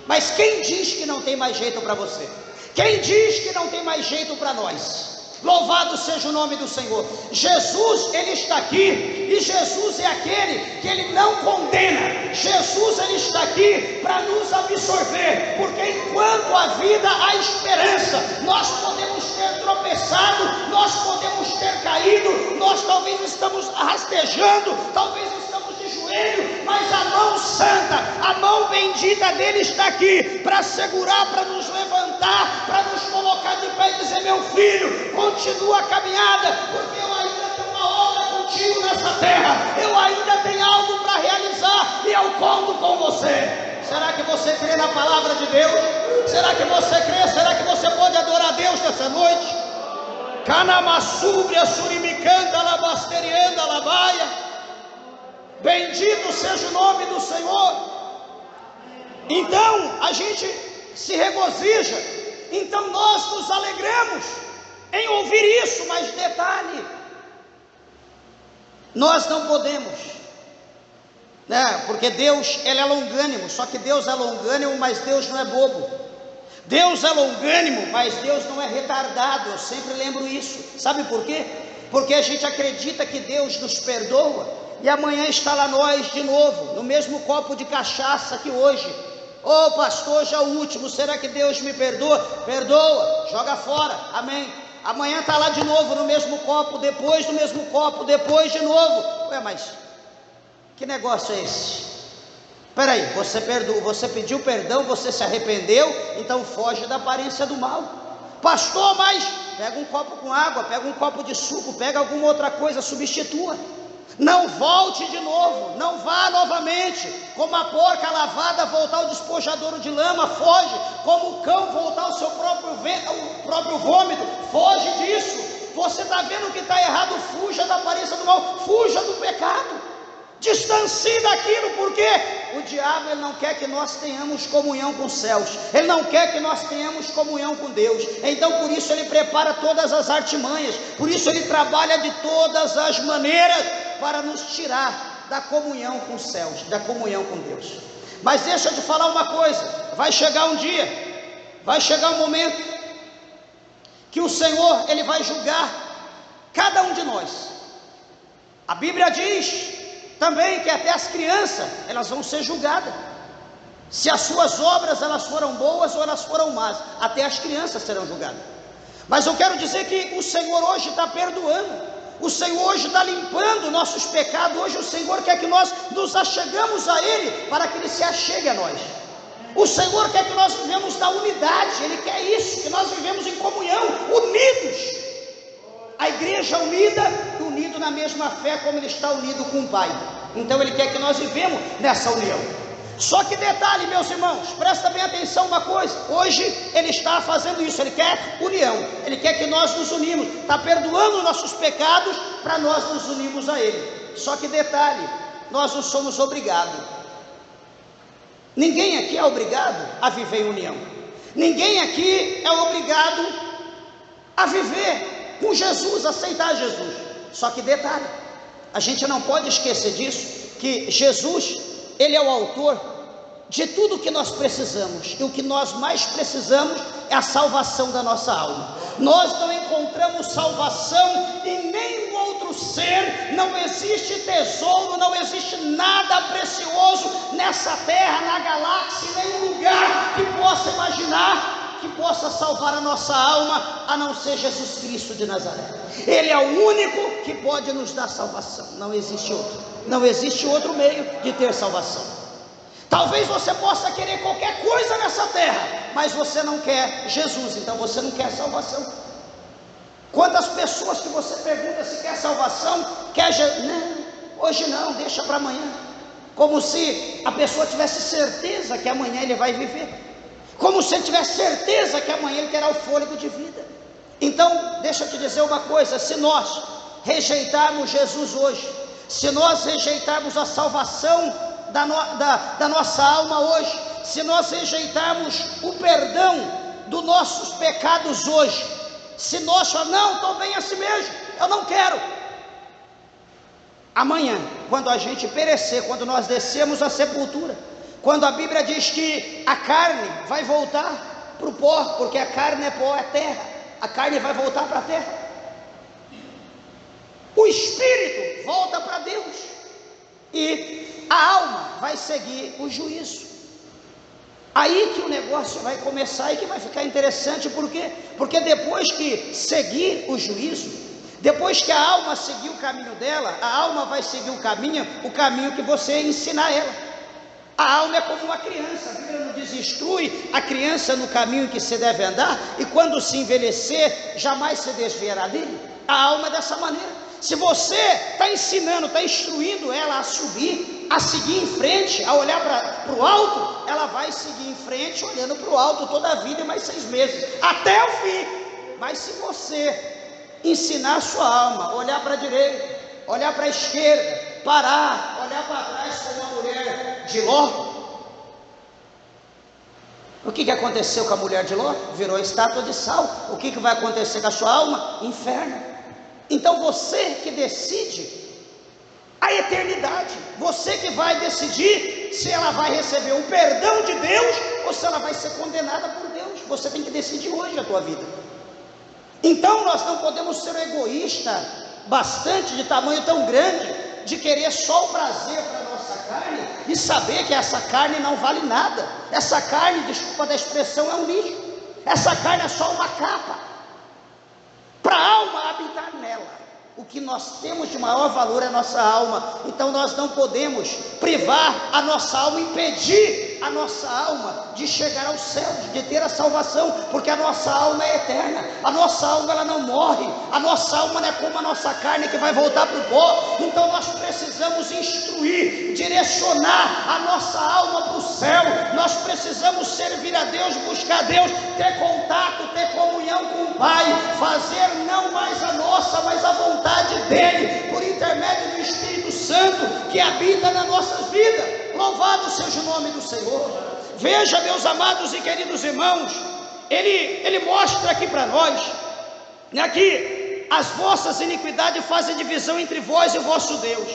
Mas quem diz que não tem mais jeito para você? Quem diz que não tem mais jeito para nós? Louvado seja o nome do Senhor. Jesus, Ele está aqui, e Jesus é aquele que Ele não condena. Jesus, Ele está aqui para nos absorver, porque enquanto a vida há esperança. Nós podemos ter tropeçado, nós podemos ter caído, nós talvez estamos rastejando, talvez estamos de joelho, mas a mão santa, a mão bendita dele está aqui para segurar, para nos levantar, para nos colocar de pé e dizer: meu filho, continua a caminhada, porque eu ainda tenho uma obra contigo nessa terra, eu ainda tenho algo para realizar, e eu conto com você. Será que você crê na palavra de Deus? Será que você crê? Será que você pode adorar a Deus nessa noite? Canamassúbria, surimicanda, labasterianda, labaia. Bendito seja o nome do Senhor. Então a gente se regozija, então nós nos alegramos em ouvir isso, mas detalhe, nós não podemos, né? Porque Deus, Ele é longânimo, só que Deus é longânimo, mas Deus não é bobo. Deus é longânimo, mas Deus não é retardado. Eu sempre lembro isso. Sabe por quê? Porque a gente acredita que Deus nos perdoa, e amanhã está lá nós de novo, no mesmo copo de cachaça que hoje. Ô pastor, já o último, será que Deus me perdoa? Perdoa, joga fora, amém. Amanhã está lá de novo no mesmo copo, depois do mesmo copo, depois de novo. Ué, mas que negócio é esse? Peraí, você perdoou, você pediu perdão, você se arrependeu, então foge da aparência do mal. Pastor, mas pega um copo com água, pega um copo de suco, pega alguma outra coisa, substitua. Não volte de novo, não vá novamente, como a porca lavada voltar ao despojadouro de lama, foge, como o cão voltar ao seu próprio vômito, foge disso. Você está vendo que está errado, fuja da aparência do mal, fuja do pecado, distancie daquilo, porque o diabo, ele não quer que nós tenhamos comunhão com os céus, ele não quer que nós tenhamos comunhão com Deus. Então por isso ele prepara todas as artimanhas, por isso ele trabalha de todas as maneiras para nos tirar da comunhão com os céus, da comunhão com Deus. Mas deixa eu te falar uma coisa, vai chegar um dia, vai chegar um momento que o Senhor, Ele vai julgar cada um de nós. A Bíblia diz também que até as crianças, elas vão ser julgadas, se as suas obras elas foram boas ou elas foram más, até as crianças serão julgadas. Mas eu quero dizer que o Senhor hoje está perdoando, o Senhor hoje está limpando nossos pecados. Hoje o Senhor quer que nós nos achegamos a Ele, para que Ele se achegue a nós. O Senhor quer que nós vivemos na unidade, Ele quer isso, que nós vivemos em comunhão, unidos. A igreja unida na mesma fé, como Ele está unido com o Pai. Então Ele quer que nós vivemos nessa união. Só que detalhe, meus irmãos, presta bem atenção uma coisa, hoje Ele está fazendo isso, Ele quer união, Ele quer que nós nos unimos, está perdoando nossos pecados, para nós nos unirmos a Ele. Só que detalhe, nós não somos obrigados, ninguém aqui é obrigado a viver em união, ninguém aqui é obrigado a viver com Jesus, aceitar Jesus. Só que detalhe, a gente não pode esquecer disso, que Jesus, Ele é o autor de tudo que nós precisamos, e o que nós mais precisamos é a salvação da nossa alma. Nós não encontramos salvação em nenhum outro ser, não existe tesouro, não existe nada precioso nessa terra, na galáxia, em nenhum lugar que possa imaginar, que possa salvar a nossa alma, a não ser Jesus Cristo de Nazaré. Ele é o único que pode nos dar salvação, não existe outro. Não existe outro meio de ter salvação. Talvez você possa querer qualquer coisa nessa terra, mas você não quer Jesus, então você não quer salvação. Quantas pessoas que você pergunta se quer salvação, quer Jesus? Não, hoje não, deixa para amanhã. Como se a pessoa tivesse certeza que amanhã ele vai viver, como se ele tivesse certeza que amanhã ele terá o fôlego de vida. Então deixa eu te dizer uma coisa, se nós rejeitarmos Jesus hoje, se nós rejeitarmos a salvação da nossa alma hoje, se nós rejeitarmos o perdão dos nossos pecados hoje, se nós falarmos, não, estou bem assim mesmo, eu não quero, amanhã, quando a gente perecer, quando nós descemos à sepultura, quando a Bíblia diz que a carne vai voltar para o pó, porque a carne é pó, é terra, a carne vai voltar para a terra, o espírito volta para Deus, e a alma vai seguir o juízo. Aí que o negócio vai começar e que vai ficar interessante, por quê? Porque depois que seguir o juízo, depois que a alma seguir o caminho dela, a alma vai seguir o caminho que você ensinar ela. A alma é como uma criança, a Bíblia não diz, instrui a criança no caminho que se deve andar, e quando se envelhecer, jamais se desviará dele. A alma é dessa maneira. Se você está ensinando, está instruindo ela a subir, a seguir em frente, a olhar para o alto, ela vai seguir em frente, olhando para o alto toda a vida e mais 6 meses, até o fim. Mas se você ensinar a sua alma, olhar para a direita, olhar para a esquerda, parar, olhar para trás como a mulher de Ló, o que aconteceu com a mulher de Ló? Virou estátua de sal. O que vai acontecer com a sua alma? Inferno. Então você que decide a eternidade, você que vai decidir se ela vai receber o perdão de Deus ou se ela vai ser condenada por Deus. Você tem que decidir hoje a tua vida. Então nós não podemos ser egoístas bastante, de tamanho tão grande, de querer só o prazer para a nossa carne e saber que essa carne não vale nada. Essa carne, desculpa da expressão, é um lixo. Essa carne é só uma capa para a alma habitar nela. O que nós temos de maior valor é a nossa alma. Então nós não podemos privar a nossa alma, impedir a nossa alma de chegar aos céus, de ter a salvação, porque a nossa alma é eterna. A nossa alma, ela não morre. A nossa alma não é como a nossa carne que vai voltar para o pó. Então nós precisamos instruir, direcionar a nossa alma para o céu. Nós precisamos servir a Deus, buscar a Deus, ter contato, ter comunhão com o Pai, fazer não mais a nossa, mas a vontade dele, por intermédio do Espírito Santo que habita nas nossas vidas. Louvado seja o nome do Senhor. Veja, meus amados e queridos irmãos, ele mostra aqui para nós, né, que as vossas iniquidades fazem divisão entre vós e o vosso Deus,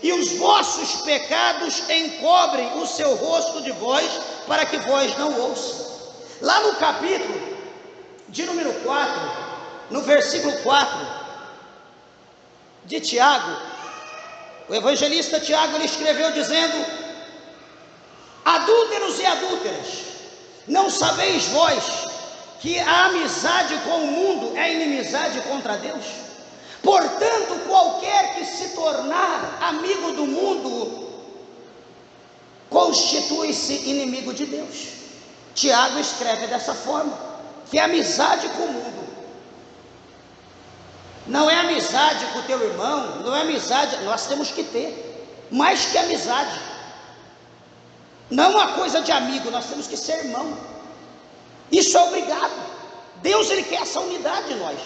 e os vossos pecados encobrem o seu rosto de vós, para que vós não ouçam. Lá no capítulo de número 4, no versículo 4 de Tiago, o evangelista Tiago, ele escreveu dizendo: adúlteros e adúlteras, não sabeis vós que a amizade com o mundo é inimizade contra Deus? Portanto, qualquer que se tornar amigo do mundo constitui-se inimigo de Deus. Tiago escreve dessa forma, que a amizade com o mundo não é amizade com o teu irmão, não é amizade, nós temos que ter, mais que amizade, não uma coisa de amigo, nós temos que ser irmão, isso é obrigado. Deus, ele quer essa unidade em nós,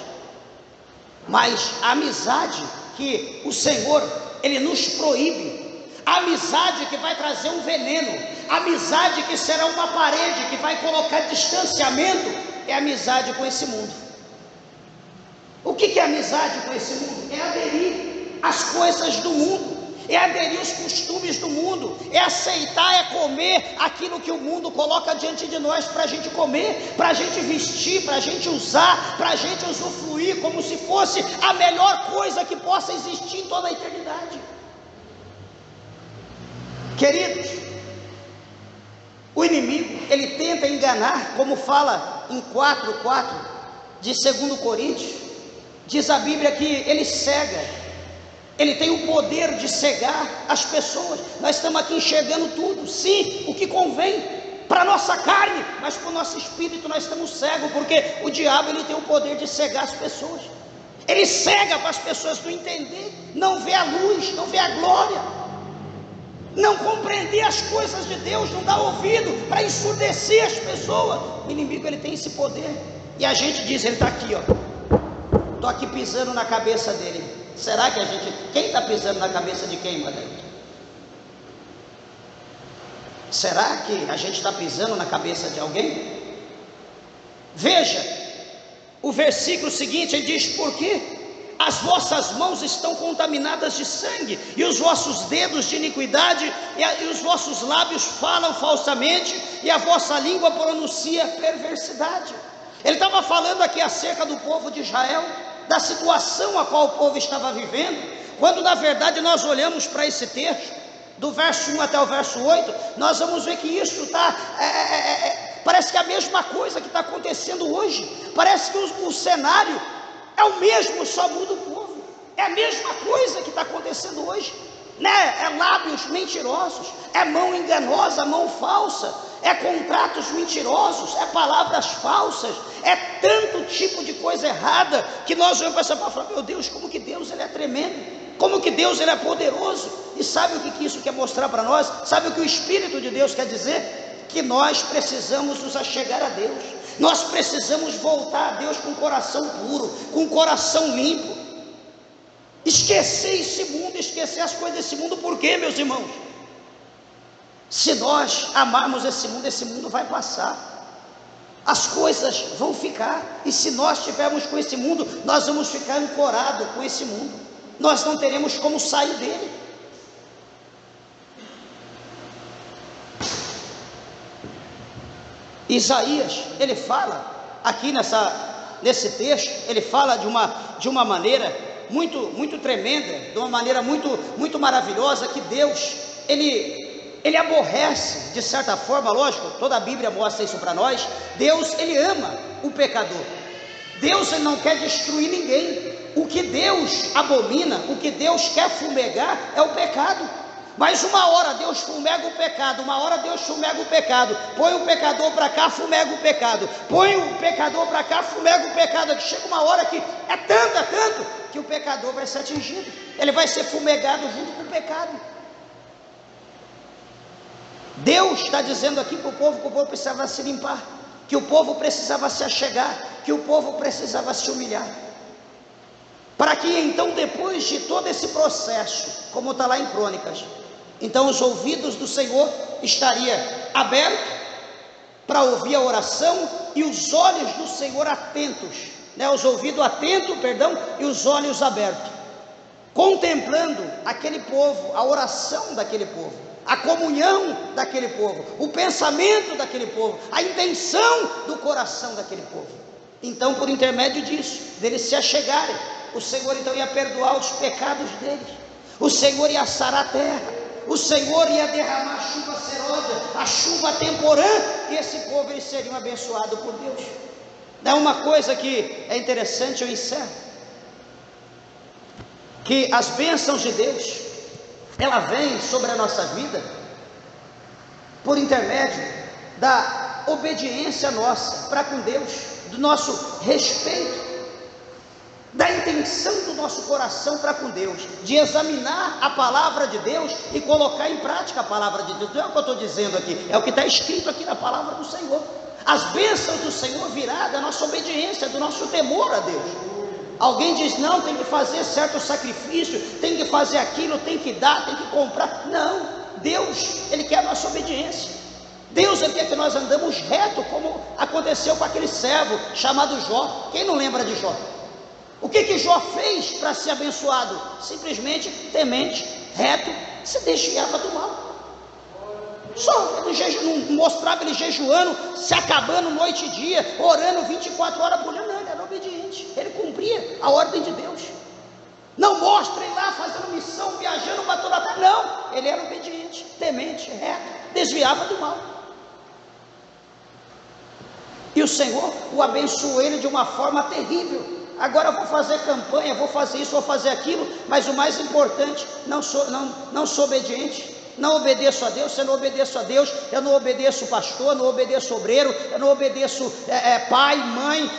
mas a amizade que o Senhor, ele nos proíbe, a amizade que vai trazer um veneno, a amizade que será uma parede, que vai colocar distanciamento, é a amizade com esse mundo. O que é amizade com esse mundo? É aderir às coisas do mundo, é aderir aos costumes do mundo, é aceitar, é comer aquilo que o mundo coloca diante de nós para a gente comer, para a gente vestir, para a gente usar, para a gente usufruir como se fosse a melhor coisa que possa existir em toda a eternidade. Queridos, o inimigo, ele tenta enganar, como fala em 4:4 de 2 Coríntios, diz a Bíblia que ele cega, ele tem o poder de cegar as pessoas. Nós estamos aqui enxergando tudo, sim, o que convém para a nossa carne, mas para o nosso espírito nós estamos cegos, porque o diabo, ele tem o poder de cegar as pessoas. Ele cega para as pessoas não entender, não ver a luz, não ver a glória, não compreender as coisas de Deus, não dar ouvido, para ensurdecer as pessoas. O inimigo, ele tem esse poder, e a gente diz, ele está aqui, ó, estou aqui pisando na cabeça dele. Será que a gente, quem está pisando na cabeça de quem, Margarida? Será que a gente está pisando na cabeça de alguém? Veja, o versículo seguinte, ele diz: porque as vossas mãos estão contaminadas de sangue, e os vossos dedos de iniquidade, e os vossos lábios falam falsamente, e a vossa língua pronuncia perversidade. Ele estava falando aqui acerca do povo de Israel, da situação a qual o povo estava vivendo, quando na verdade nós olhamos para esse texto, do verso 1 até o verso 8, nós vamos ver que isso está, parece que é a mesma coisa que está acontecendo hoje. Parece que o cenário é o mesmo, só muda o povo. É a mesma coisa que está acontecendo hoje, né? É lábios mentirosos, é mão enganosa, mão falsa, é contratos mentirosos, é palavras falsas, é tanto tipo de coisa errada, que nós vamos passar para falar: meu Deus, como que Deus ele é tremendo, como que Deus ele é poderoso. E sabe o que isso quer mostrar para nós? Sabe o que o Espírito de Deus quer dizer? Que nós precisamos nos achegar a Deus, nós precisamos voltar a Deus com o coração puro, com o coração limpo, esquecer esse mundo, esquecer as coisas desse mundo. Por quê, meus irmãos? Se nós amarmos esse mundo vai passar, as coisas vão ficar, e se nós estivermos com esse mundo, nós vamos ficar ancorados com esse mundo, nós não teremos como sair dele. Isaías, ele fala aqui nesse texto, ele fala de uma maneira muito tremenda, de uma maneira muito maravilhosa, que Deus, ele aborrece, de certa forma, lógico, toda a Bíblia mostra isso para nós. Deus, ele ama o pecador, Deus ele não quer destruir ninguém. O que Deus abomina, o que Deus quer fumegar é o pecado. Mas uma hora Deus fumega o pecado, uma hora Deus fumega o pecado, põe o pecador para cá, fumega o pecado, põe o pecador para cá, fumega o pecado, que chega uma hora que é tanto, que o pecador vai ser atingido, ele vai ser fumegado junto com o pecado. Deus está dizendo aqui para o povo que o povo precisava se limpar, que o povo precisava se achegar, que o povo precisava se humilhar, para que então, depois de todo esse processo, como está lá em Crônicas, então os ouvidos do Senhor estariam abertos para ouvir a oração, e os olhos do Senhor atentos, né? Os ouvidos atentos, e os olhos abertos, contemplando aquele povo, a oração daquele povo, a comunhão daquele povo, o pensamento daquele povo, a intenção do coração daquele povo. Então, por intermédio disso, deles se achegarem, o Senhor então ia perdoar os pecados deles, o Senhor ia sarar a terra, o Senhor ia derramar a chuva serôdia, a chuva temporã, e esse povo eles seriam abençoados por Deus. É uma coisa que é interessante, eu encerro, que as bênçãos de Deus, ela vem sobre a nossa vida por intermédio da obediência nossa para com Deus, do nosso respeito, da intenção do nosso coração para com Deus, de examinar a palavra de Deus e colocar em prática a palavra de Deus. Não é o que eu estou dizendo aqui, é o que está escrito aqui na palavra do Senhor. As bênçãos do Senhor virá da nossa obediência, do nosso temor a Deus. Alguém diz: não, tem que fazer certo sacrifício, tem que fazer aquilo, tem que dar, tem que comprar. Não, Deus, Ele quer a nossa obediência. Deus quer que nós andamos reto, como aconteceu com aquele servo chamado Jó. Quem não lembra de Jó? O que Jó fez para ser abençoado? Simplesmente temente, reto, se desviava do mal. Só não mostrava ele jejuando, se acabando noite e dia, orando 24 horas por dia. Não, ele era obediente, ele cumpria a ordem de Deus. Não mostra ele lá fazendo missão, viajando para toda a terra. Não, ele era obediente, temente, reto, desviava do mal. E o Senhor o abençoou ele de uma forma terrível. Agora eu vou fazer campanha, vou fazer isso, vou fazer aquilo, mas o mais importante, não sou obediente, não obedeço a Deus. Se eu não obedeço a Deus, eu não obedeço pastor, não obedeço obreiro, eu não obedeço pai, mãe,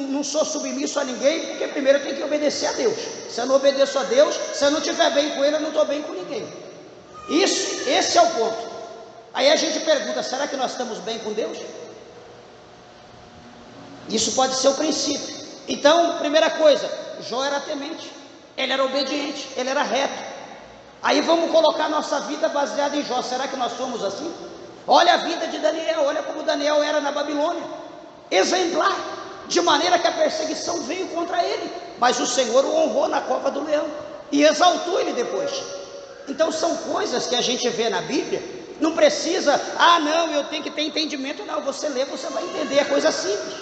não sou submisso a ninguém, porque primeiro eu tenho que obedecer a Deus. Se eu não obedeço a Deus, se eu não estiver bem com Ele, eu não estou bem com ninguém. Esse é o ponto. Aí a gente pergunta: será que nós estamos bem com Deus? Isso pode ser o princípio. Então, primeira coisa, Jó era temente, ele era obediente, ele era reto. Aí vamos colocar nossa vida baseada em Jó. Será que nós somos assim? Olha a vida de Daniel, olha como Daniel era na Babilônia. exemplar, de maneira que a perseguição veio contra ele, mas o Senhor o honrou na cova do leão e exaltou ele depois. Então são coisas que a gente vê na Bíblia. Não precisa, não, eu tenho que ter entendimento. Não, você lê, você vai entender, é coisa simples.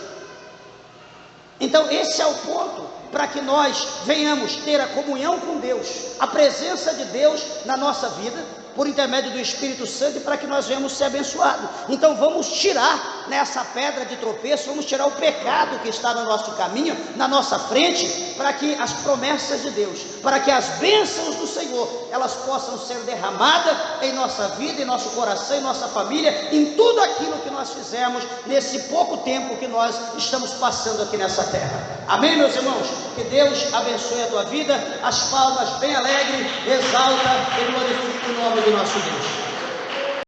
Então esse é o ponto, para que nós venhamos ter a comunhão com Deus, a presença de Deus na nossa vida, por intermédio do Espírito Santo, e para que nós venhamos ser abençoados. Então vamos tirar nessa pedra de tropeço, vamos tirar o pecado que está no nosso caminho, na nossa frente, para que as promessas de Deus, para que as bênçãos do Senhor, elas possam ser derramadas em nossa vida, em nosso coração, em nossa família, em tudo aquilo que nós fizemos nesse pouco tempo que nós estamos passando aqui nessa terra. Amém, meus irmãos? Que Deus abençoe a tua vida. As palmas bem alegres, exalta e glorifica o nome do nosso Deus.